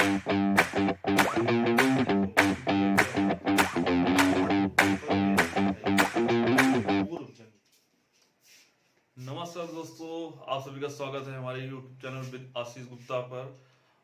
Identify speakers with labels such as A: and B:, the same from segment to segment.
A: नमस्कार दोस्तों, आप सभी का स्वागत है हमारे YouTube channel with Ashish Gupta पर।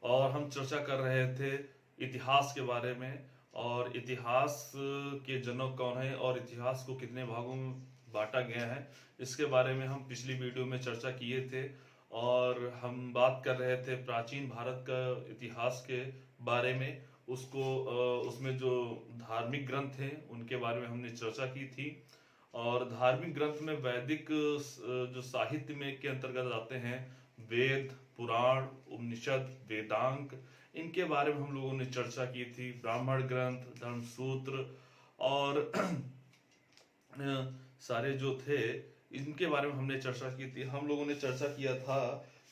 A: और हम चर्चा कर रहे थे इतिहास के बारे में, और इतिहास के जनक कौन है और इतिहास को कितने भागों में बांटा गया है, इसके बारे में हम पिछली वीडियो में चर्चा किए थे। और हम बात कर रहे थे प्राचीन भारत का इतिहास के बारे में। उसमें जो धार्मिक ग्रंथ हैं उनके बारे में हमने चर्चा की थी। और धार्मिक ग्रंथ में वैदिक जो साहित्य में के अंतर्गत आते हैं वेद, पुराण, उपनिषद, वेदांग, इनके बारे में हम लोगों ने चर्चा की थी। ब्राह्मण ग्रंथ, धर्मसूत्र और सारे जो थे इनके बारे में हमने चर्चा की थी। हम लोगों ने चर्चा किया था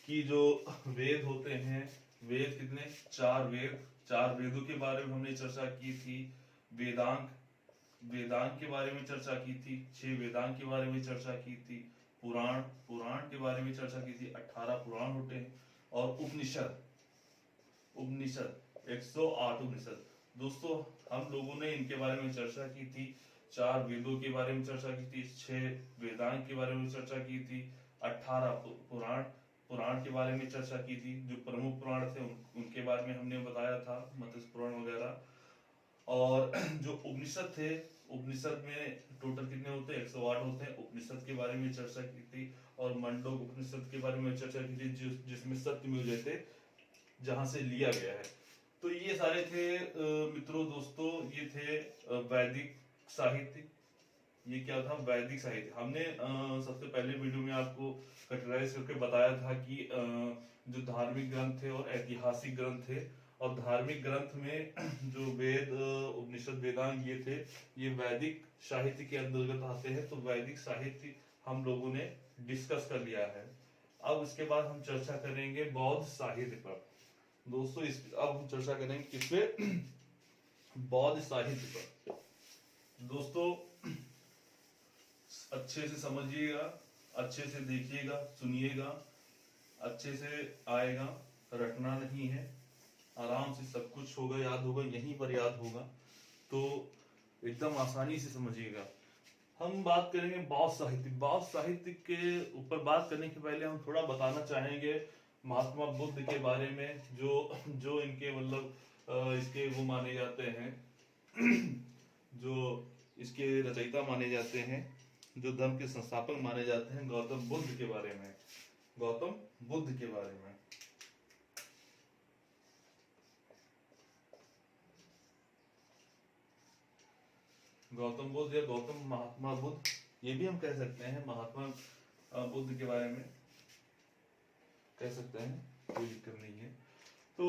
A: कि जो वेद होते हैं, वेद कितने, चार वेदों के बारे में हमने चर्चा की थी। वेदांग वेदांग के बारे में चर्चा की थी, 6 वेदांग के बारे में चर्चा की थी। पुराण के बारे में चर्चा की थी, 18 पुराण होते हैं। और उपनिषद उपनिषद 108 उपनिषद। दोस्तों, हम लोगों ने इनके बारे में चर्चा की थी। 4 वेदों के बारे में चर्चा की थी, 6 वेदांग के बारे में चर्चा की थी, 18 पुराण के बारे में चर्चा की थी। जो प्रमुख पुराण थे उनके बारे में हमने बताया था, मत्स्य पुराण वगैरह। और जो उपनिषद थे, उपनिषद में टोटल कितने होते हैं, 108 होते हैं। उपनिषद के बारे में चर्चा की थी। और मंडोक उपनिषद के बारे में चर्चा की थी, जिसमें सत्य मिल थे, जहां से लिया गया है। तो ये सारे थे मित्रों, दोस्तों, ये थे वैदिक साहित्य। ये क्या था, वैदिक साहित्य। हमने सबसे पहले वीडियो में आपको कैटेगराइज करके बताया था कि जो धार्मिक ग्रंथ थे और ऐतिहासिक ग्रंथ थे। और धार्मिक ग्रंथ में जो वेद, उपनिषद, वेदांग ये थे, ये वैदिक साहित्य के अंतर्गत आते हैं। तो वैदिक साहित्य हम लोगों ने डिस्कस कर लिया है। अब इसके बाद हम चर्चा करेंगे बौद्ध साहित्य पर। दोस्तों, अब हम चर्चा करेंगे किस पे, बौद्ध साहित्य पर। दोस्तों, अच्छे से समझिएगा, अच्छे से देखिएगा, सुनिएगा, अच्छे से आएगा, रटना नहीं है, आराम से सब कुछ होगा, याद होगा, यहीं पर याद होगा, तो एकदम आसानी से समझिएगा। हम बात करेंगे बौद्ध साहित्य। बौद्ध साहित्य के ऊपर बात करने के पहले हम थोड़ा बताना चाहेंगे महात्मा बुद्ध के बारे में, जो जो इनके मतलब इसके वो माने जाते हैं जो इसके रचयिता माने जाते हैं, जो धर्म के संस्थापक माने जाते हैं, गौतम बुद्ध के बारे में। गौतम बुद्ध के बारे में गौतम बुद्ध या गौतम महात्मा बुद्ध, ये भी हम कह सकते हैं, महात्मा बुद्ध के बारे में कह सकते हैं, कोई दिक्कत नहीं है। तो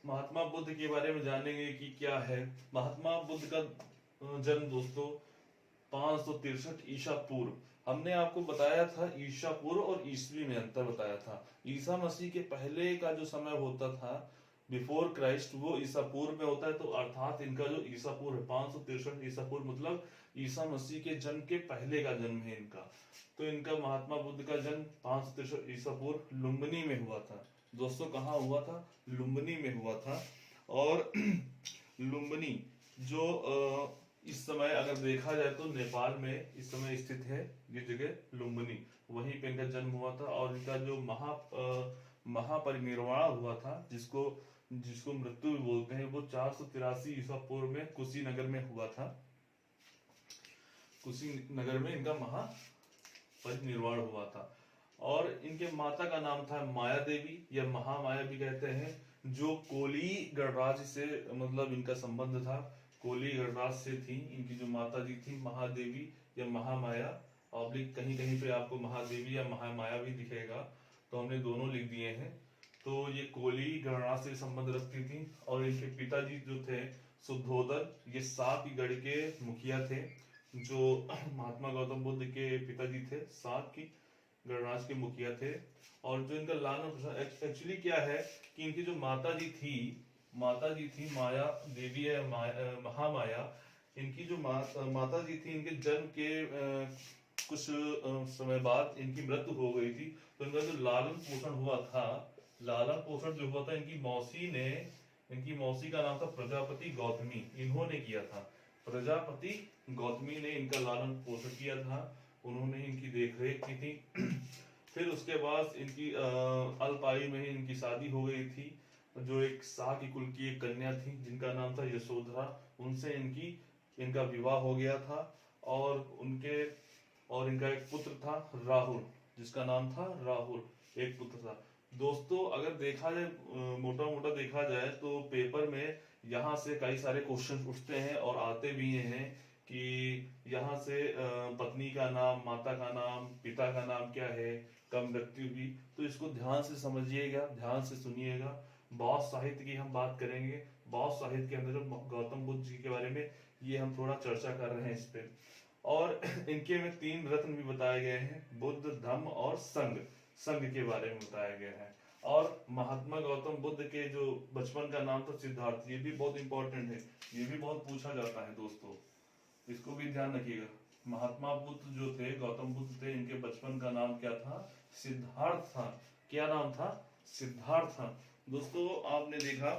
A: महात्मा बुद्ध के बारे में जानेंगे कि क्या है। महात्मा बुद्ध का जन्म दोस्तों 563 ईसा पूर्व। हमने आपको बताया था ईसा पूर्व और ईसवी में अंतर बताया था। ईसा मसीह के पहले का जो समय होता था, बिफोर क्राइस्ट, वो ईसा पूर्व में होता है। तो अर्थात इनका जो ईसा पूर्व है 563 ईसा पूर्व, मतलब ईसा मसीह के जन्म के पहले का जन्म है इनका। तो इनका महात्मा बुद्ध का जन्म 563 ईसा पूर्व लुम्बिनी में हुआ था। दोस्तों, कहाँ हुआ था, लुम्बिनी में हुआ था। और लुम्बिनी जो इस समय अगर देखा जाए तो नेपाल में इस समय स्थित है ये जगह लुम्बिनी, वहीं पे इनका जन्म हुआ था। और इनका जो महापरिनिर्वाण हुआ था, जिसको जिसको मृत्यु भी बोलते हैं, वो 483 ईसा पूर्व में कुशीनगर में हुआ था। कुशीनगर में इनका महापरिनिर्वाण हुआ था। और इनके माता का नाम था माया देवी या महामाया भी कहते हैं, जो कोली गणराज्य से मतलब इनका संबंध था। कोली गणराज्य से थी इनकी जो माता जी थी, महादेवी या महामाया। ऑब्लिक कहीं कहीं पे आपको महादेवी या महामाया भी दिखेगा, तो हमने दोनों लिख दिए हैं। तो ये कोली गणराज्य से संबंध रखती थी। और इनके पिताजी जो थे शुद्धोदन, ये 7 की गढ़ के मुखिया थे। जो महात्मा गौतम बुद्ध के पिताजी थे 7 की गणराज्य के मुखिया थे। और जो इनका लालन पोषण एक्चुअली क्या है कि इनकी जो माता जी थी माया देवी है, महामाया। इनकी जो माता जी थी, इनके जन्म के कुछ समय बाद इनकी मृत्यु हो गई थी। तो इनका जो लालन पोषण हुआ था, इनकी मौसी ने इनकी मौसी का नाम था प्रजापति गौतमी, इन्होंने किया था। प्रजापति गौतमी ने इनका लालन पोषण किया था, उन्होंने इनकी देखरेख की थी। फिर उसके बाद इनकी अल्प आयु में ही इनकी शादी हो गई थी, जो एक शाह की कुल की एक कन्या थी जिनका नाम था यशोधरा, उनसे इनका विवाह हो गया था। और इनका एक पुत्र था राहुल, जिसका नाम था राहुल, एक पुत्र था। दोस्तों अगर देखा जाए, मोटा मोटा देखा जाए तो पेपर में यहाँ से कई सारे क्वेश्चन उठते हैं और आते भी हैं कि यहाँ से पत्नी का नाम, माता का नाम, पिता का नाम क्या है, कब मृत्यु हुई। तो इसको ध्यान से समझिएगा, ध्यान से सुनिएगा। बौद्ध साहित्य की हम बात करेंगे। बौद्ध साहित्य के अंदर जो गौतम बुद्ध जी के बारे में ये हम थोड़ा चर्चा कर रहे हैं इस पे। और इनके में 3 रत्न भी बताए गए हैं, बुद्ध, धम्म और संघ। संघ के बारे में बताया गया है। और महात्मा गौतम बुद्ध के जो बचपन का नाम था सिद्धार्थ, ये भी बहुत इंपॉर्टेंट है, ये भी बहुत पूछा जाता है दोस्तों, इसको भी ध्यान रखिएगा। महात्मा बुद्ध जो थे, गौतम बुद्ध थे, इनके बचपन का नाम क्या था? सिद्धार्थ था। क्या नाम था? सिद्धार्थ था। दोस्तों आपने देखा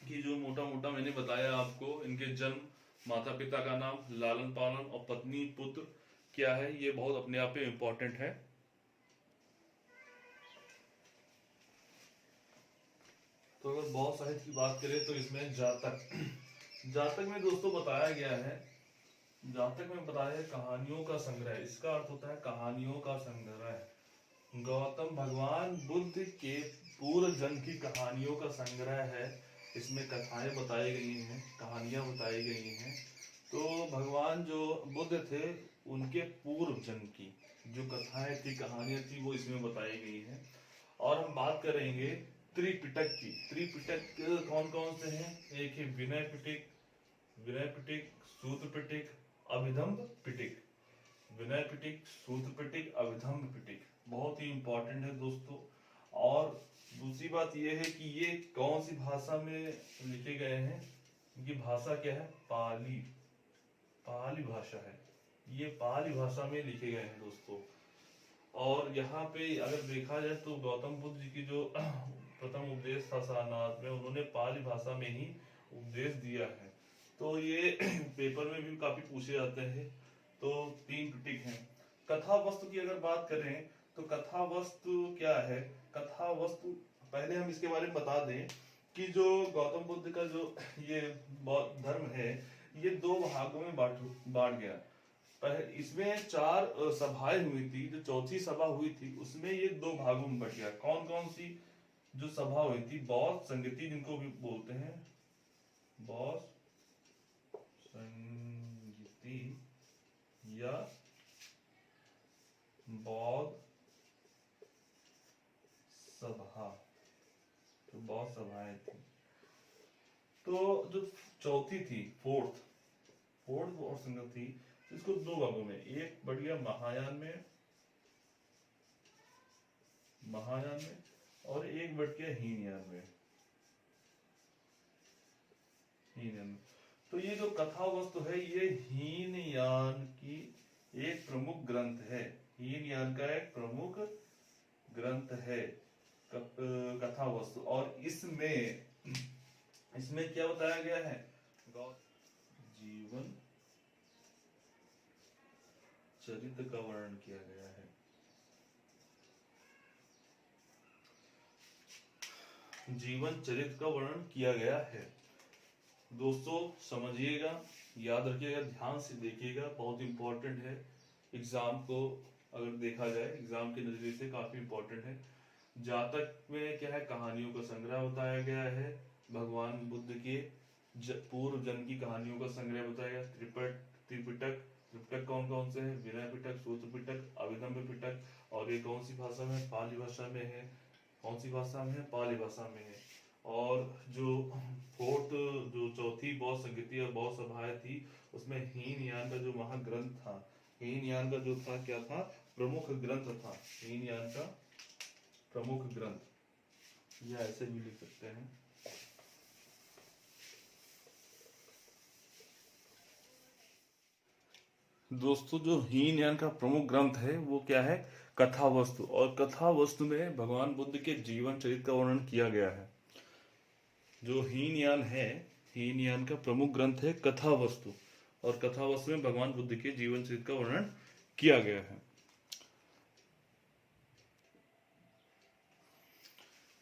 A: कि जो मोटा मोटा मैंने बताया आपको, इनके जन्म, माता पिता का नाम, लालन पालन और पत्नी पुत्र क्या है, ये बहुत अपने आप में इंपॉर्टेंट है। तो अगर बौद्ध साहित्य की बात करें तो इसमें जातक जातक में दोस्तों बताया गया है, जातक में बताया है कहानियों का संग्रह। इसका अर्थ होता है कहानियों का संग्रह। गौतम भगवान बुद्ध के पूर्व जन्म की कहानियों का संग्रह है। इसमें कथाएं बताई गई हैं, कहानियां बताई गई हैं। तो भगवान जो बुद्ध थे उनके पूर्व जन्म की जो कथाएं थी, कहानियां थी, वो इसमें बताई गई हैं। और हम बात करेंगे त्रिपिटक की। त्रिपिटक कौन कौन से हैं? एक है विनय पिटक, विनय पिटक, सूत्र पिटक, अभिधम्म पिटक। विनय पिटक, सूत्र पिटक, अभिधम्म पिटक बहुत ही इंपॉर्टेंट है दोस्तों। और दूसरी बात यह है कि ये कौन सी भाषा में लिखे गए हैं? इनकी भाषा क्या है? पाली, पाली भाषा है। ये पाली भाषा में लिखे गए हैं दोस्तों। और यहाँ पे अगर देखा जाए तो गौतम बुद्ध जी की जो प्रथम उपदेश था सारनाथ में, उन्होंने पाली भाषा में ही उपदेश दिया है। तो ये पेपर में भी काफी पूछे जाते हैं। तो 3 पिटक हैं। कथा वस्तु की अगर बात करें तो कथा वस्तु क्या है? कथा वस्तु, पहले हम इसके बारे में बता दें कि जो गौतम बुद्ध का जो ये बौद्ध धर्म है, ये 2 भागों में बांट गया। इसमें 4 सभाएं हुई थी। जो चौथी सभा हुई थी उसमें ये 2 भागों में बट गया। कौन कौन सी जो सभा हुई थी? बौद्ध संगति जिनको भी बोलते हैं, बौद्ध संगति या बौद्ध सभा, तो बौद्ध सभाएं थी। तो जो चौथी थी, फोर्थ और संगत थी, इसको 2 भागों में, एक बढ़ गया महायान में और एक बढ़ गया हीनयान में। तो ये जो कथा वस्तु है ये हीनयान की एक प्रमुख ग्रंथ है। हीनयान का एक प्रमुख ग्रंथ है कथा वस्तु। और इसमें क्या बताया गया है? जीवन चरित्र का वर्णन किया गया है। जीवन चरित्र का वर्णन किया गया है। दोस्तों समझिएगा, याद रखिएगा, ध्यान से देखिएगा, बहुत इंपॉर्टेंट है। एग्जाम को अगर देखा जाए, एग्जाम के नजरिए से काफी इंपॉर्टेंट है। जातक में क्या है? कहानियों का संग्रह बताया गया है। भगवान बुद्ध के पूर्व जन्म की कहानियों का संग्रह बताया गया। त्रिपिटक कौन कौन से हैं? विनय पिटक, सूत्र पिटक, अभिधम्म पिटक। और ये कौन सी भाषा में? पाली भाषा में है। कौन सी भाषा में है? पाली भाषा में है। और जो जो चौथी बौद्ध संगति और बौद्ध सभाएं थी, उसमें हीनयान का जो महाग्रंथ था, हीनयान का जो था क्या था? प्रमुख ग्रंथ था। हीनयान का प्रमुख ग्रंथ, या ऐसे भी लिख सकते हैं। दोस्तों जो हीनयान का प्रमुख ग्रंथ है वो क्या है? कथा वस्तु। और कथा वस्तु में भगवान बुद्ध के जीवन चरित्र का वर्णन किया गया है। जो हीनयान है, हीनयान का प्रमुख ग्रंथ है कथा वस्तु, और कथा वस्तु में भगवान बुद्ध के जीवन चरित्र का वर्णन किया गया है।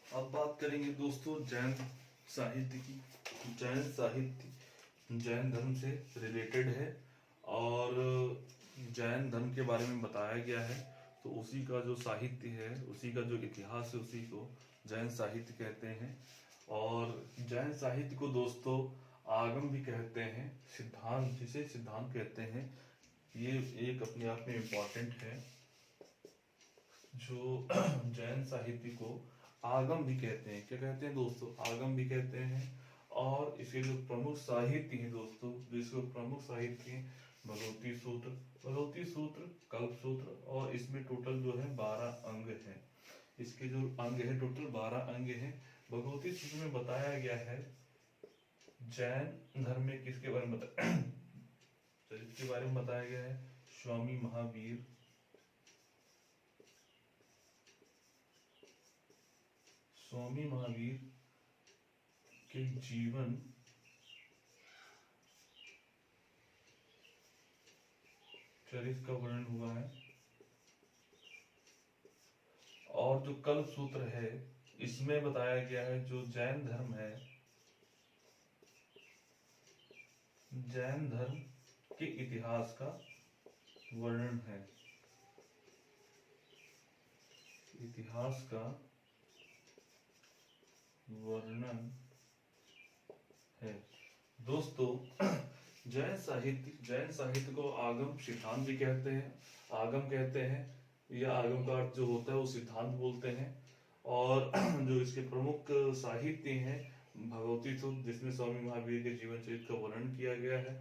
A: अब बात करेंगे दोस्तों जैन साहित्य की। जैन साहित्य जैन धर्म से रिलेटेड है और जैन धर्म के बारे में बताया गया है, तो उसी का जो साहित्य है, उसी का जो इतिहास है, उसी को जैन साहित्य कहते हैं। और जैन साहित्य को दोस्तों आगम भी कहते हैं, सिद्धांत जिसे सिद्धांत कहते हैं, ये एक अपने आप में इम्पोर्टेंट है। जो जैन साहित्य को आगम भी कहते हैं, क्या कहते हैं दोस्तों, आगम भी कहते हैं। और इसके जो प्रमुख साहित्य है दोस्तों, जिसको प्रमुख साहित्य है भगवती सूत्र, भगवती सूत्र, कल्प सूत्र, और इसमें टोटल जो है 12 अंग है। इसके जो अंग है टोटल 12 अंग है। भगवती सूत्र में बताया गया है जैन धर्म में किसके बारे में चरित्र के बारे में बताया गया है, स्वामी महावीर, स्वामी महावीर के जीवन चरित्र का वर्णन हुआ है। और जो कल्प सूत्र है इसमें बताया गया है जो जैन धर्म है, जैन धर्म के इतिहास का वर्णन है, इतिहास का वर्णन है दोस्तों। जैन साहित्य को आगम सिद्धांत भी कहते हैं, आगम कहते हैं, या आगम का अर्थ जो होता है वो सिद्धांत बोलते हैं। और जो इसके प्रमुख साहित्य हैं भगवती सूत्र, जिसमें स्वामी महावीर के जीवन चरित्र का वर्णन किया गया है,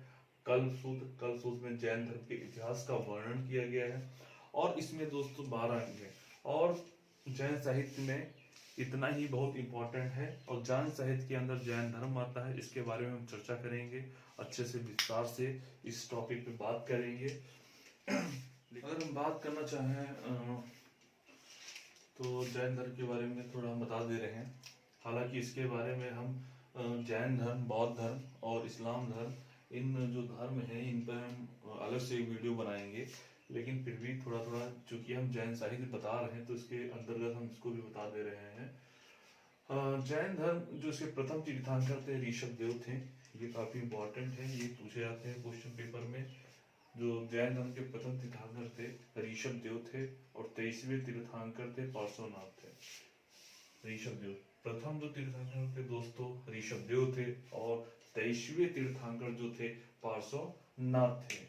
A: कल्प सूत्र में जैन धर्म के इतिहास का वर्णन किया गया है। और इसमें दोस्तों 12 अंग है। और जैन साहित्य में इतना ही बहुत इंपॉर्टेंट है। और जैन साहित्य के अंदर जैन धर्म आता है, इसके बारे में हम चर्चा करेंगे, अच्छे से विस्तार से इस टॉपिक पे बात करेंगे। अगर हम बात करना चाहें तो जैन धर्म के बारे में थोड़ा हम बता दे रहे हैं। हालांकि इसके बारे में हम जैन धर्म, बौद्ध धर्म और इस्लाम धर्म, इन जो धर्म है इन पर हम अलग से एक वीडियो बनाएंगे, लेकिन फिर भी थोड़ा थोड़ा चूंकि हम जैन साहित्य बता रहे हैं तो इसके अंतर्गत हम इसको भी बता दे रहे हैं। जैन धर्म जो इसके प्रथम तीर्थंकर थे ऋषभ देव थे, ये काफी इंपॉर्टेंट है, ये पूछे जाते हैं क्वेश्चन पेपर में। जो जैन धर्म के प्रथम तीर्थंकर थे ऋषभ देव थे, और 23वें तीर्थंकर थे पार्श्वनाथ थे। ऋषभ देव प्रथम जो तीर्थंकर थे दोस्तों ऋषभ देव थे, और 23वें तीर्थंकर जो थे पार्श्वनाथ थे।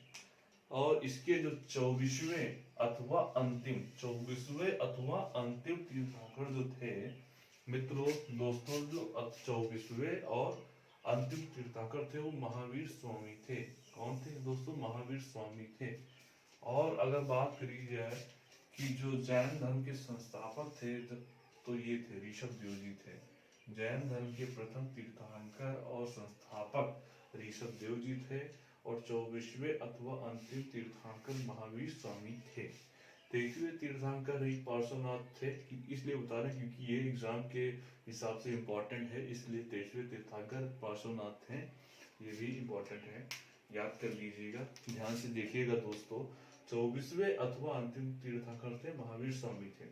A: और इसके जो 24वें अथवा अंतिम तीर्थंकर जो थे मित्रों दोस्तों, जो 24वें और अंतिम तीर्थंकर थे वो महावीर स्वामी थे। कौन थे दोस्तों, महावीर स्वामी थे। और अगर बात करी जाए कि जो जैन धर्म के संस्थापक थे तो ये थे ऋषभ देव जी थे। जैन धर्म के प्रथम तीर्थंकर और संस्थापक ऋषभ देव जी थे, और 24वें अथवा अंतिम तीर्थंकर महावीर स्वामी थे। 23वें तीर्थंकर ही पार्श्वनाथ थे, इसलिए बता रहे हैं क्योंकि ये एग्जाम के हिसाब से इम्पोर्टेंट है, इसलिए 23वें तीर्थंकर पार्श्वनाथ थे। ये भी इम्पोर्टेंट है, याद कर लीजिएगा, ध्यान से देखिएगा दोस्तों। 24वें अथवा अंतिम तीर्थंकर थे महावीर स्वामी थे।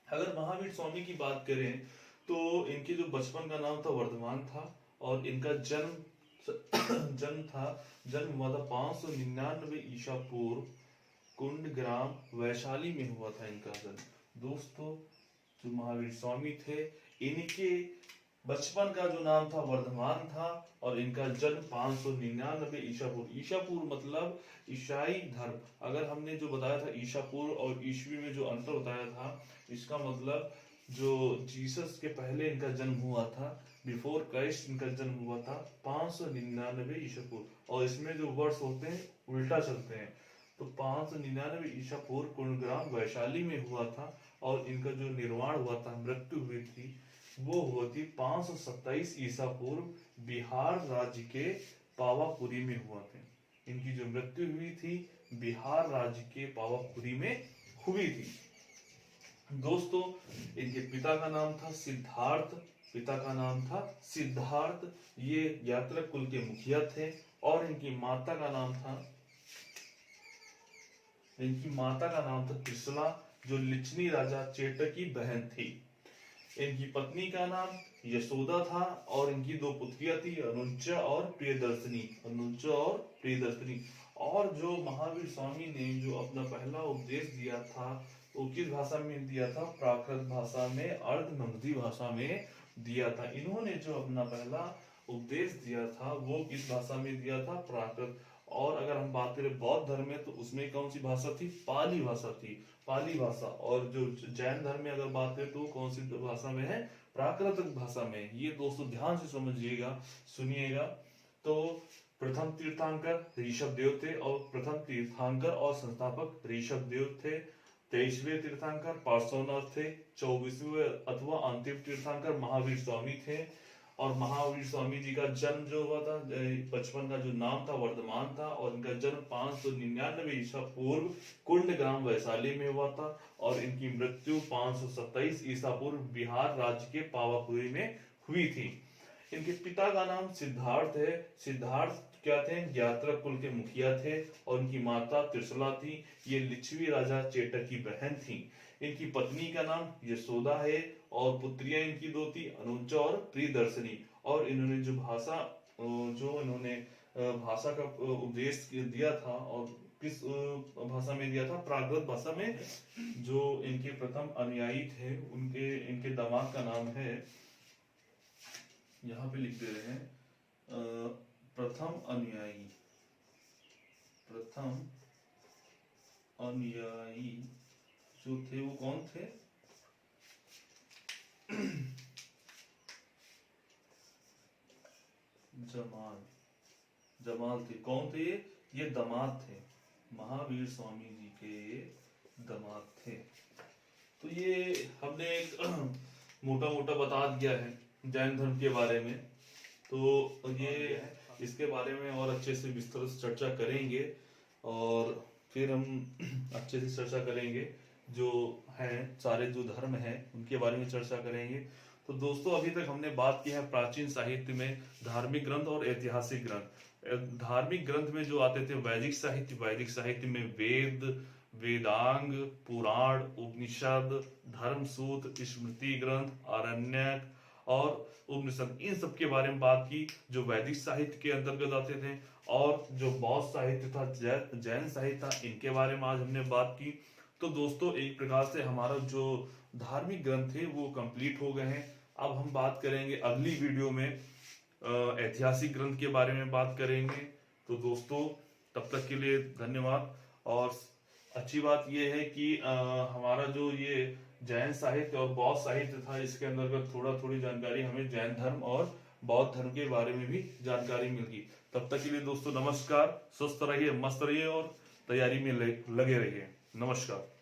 A: अगर महावीर स्वामी की बात करें तो इनके जो बचपन का नाम था वर्धमान था, और इनका जन्म हुआ था 599 ईसा पूर्व, कुंड ग्राम वैशाली में हुआ था इनका जन्म। दोस्तों जो महावीर स्वामी थे इनके बचपन का जो नाम था वर्धमान था, और इनका जन्म 599 ईसा पूर्व। ईसा पूर्व मतलब ईसाई धर्म। अगर हमने जो बताया था ईसा पूर्व और ईस्वी में जो अंतर बताया था, इसका मतलब जो जीसस के पहले इनका जन्म हुआ था, बिफोर क्राइस्ट इनका जन्म हुआ था 599 ईसा पूर्व। और इसमें जो वर्ष होते हैं उल्टा चलते हैं, तो 599 ईसा पूर्व कुंडग्राम वैशाली में हुआ था, और इनका जो निर्वाण हुआ था, मृत्यु हुई थी, वो हुआ थी 527 ईसा पूर्व बिहार राज्य के पावापुरी में हुआ थे। इनकी जो मृत्यु हुई थी बिहार राज्य के पावापुरी में हुई थी। दोस्तों इनके पिता का नाम था सिद्धार्थ पिता का नाम था सिद्धार्थ, ये यात्रक कुल के मुखिया थे। और इनकी माता का नाम था त्रिशला, जो लिच्छवी राजा चेटक की बहन थी। इनकी पत्नी का नाम यशोदा था और इनकी दो पुत्रियां थी, अनुजा और प्रियदर्शनी। और जो महावीर स्वामी ने जो अपना पहला उपदेश दिया था वो किस भाषा में दिया था? प्राकृत भाषा में, अर्धनगधी भाषा में दिया था। इन्होंने जो अपना पहला उपदेश दिया था वो किस भाषा में दिया था? प्राकृत। और अगर हम बात करें बौद्ध धर्म में तो उसमें कौन सी भाषा थी? पाली भाषा थी, पाली भाषा। और जो जैन धर्म में अगर बात करें तो कौन सी भाषा में है? प्राकृत भाषा में। ये दोस्तों ध्यान से समझिएगा, सुनिएगा। तो प्रथम तीर्थंकर ऋषभ देव थे और प्रथम तीर्थंकर और संस्थापक ऋषभ देव थे। 23वें तीर्थंकर पार्श्वनाथ थे। 24वें अथवा अंतिम तीर्थंकर महावीर स्वामी थे। और महावीर स्वामी जी का जन्म जो हुआ था, बचपन का जो नाम था वर्धमान था, और इनका जन्म 599 ईसा पूर्व कुंड ग्राम वैशाली में हुआ था। और इनकी मृत्यु 527 ईसा पूर्व बिहार राज्य के पावापुरी में हुई थी। इनके पिता का नाम सिद्धार्थ है। सिद्धार्थ क्या थे? यात्रक कुल के मुखिया थे। और इनकी माता त्रिशला थी, ये लिच्छवी राजा चेटक की बहन थी। इनकी पत्नी का नाम यशोदा है और पुत्रियां इनकी दो थी, अनुजा और प्रियदर्शनी। और इन्होंने भाषा का उपदेश दिया था, और किस भाषा में दिया था? प्राकृत भाषा में। जो इनके प्रथम अनुयायी थे इनके दामाद का नाम है, यहाँ पे लिख दे रहे हैं, प्रथम अनुयायी जो थे वो कौन थे? जमाल थे। कौन थे ये दामाद थे, महावीर स्वामी जी के दामाद थे। तो ये हमने एक मोटा मोटा बता दिया है जैन धर्म के बारे में। तो ये इसके बारे में और अच्छे से विस्तार से चर्चा करेंगे, और फिर हम अच्छे से चर्चा करेंगे जो है सारे जो धर्म हैं उनके बारे में चर्चा करेंगे। तो दोस्तों अभी तक हमने बात की है प्राचीन साहित्य में धार्मिक ग्रंथ और ऐतिहासिक ग्रंथ। धार्मिक ग्रंथ में जो आते थे वैदिक साहित्य में वेद, वेदांग, पुराण, उपनिषद, धर्मसूत्र, स्मृति ग्रंथ, आरण्यक और उपनिषद, इन सब के बारे में बात की जो वैदिक साहित्य के अंतर्गत आते थे। और जो बौद्ध साहित्य था, जैन साहित्य था, इनके बारे में आज हमने बात की। तो दोस्तों एक प्रकार से हमारा जो धार्मिक ग्रंथ थे वो कंप्लीट हो गए हैं। अब हम बात करेंगे अगली वीडियो में ऐतिहासिक ग्रंथ के बारे में बात करेंगे। तो दोस्तों तब तक के लिए धन्यवाद। और अच्छी बात यह है कि हमारा जो ये जैन साहित्य और बौद्ध साहित्य था इसके अंतर्गत थोड़ी जानकारी हमें जैन धर्म और बौद्ध धर्म के बारे में भी जानकारी मिल गई। तब तक के लिए दोस्तों नमस्कार, स्वस्थ रहिए, मस्त रहिए और तैयारी में लगे रहिए। नमस्कार।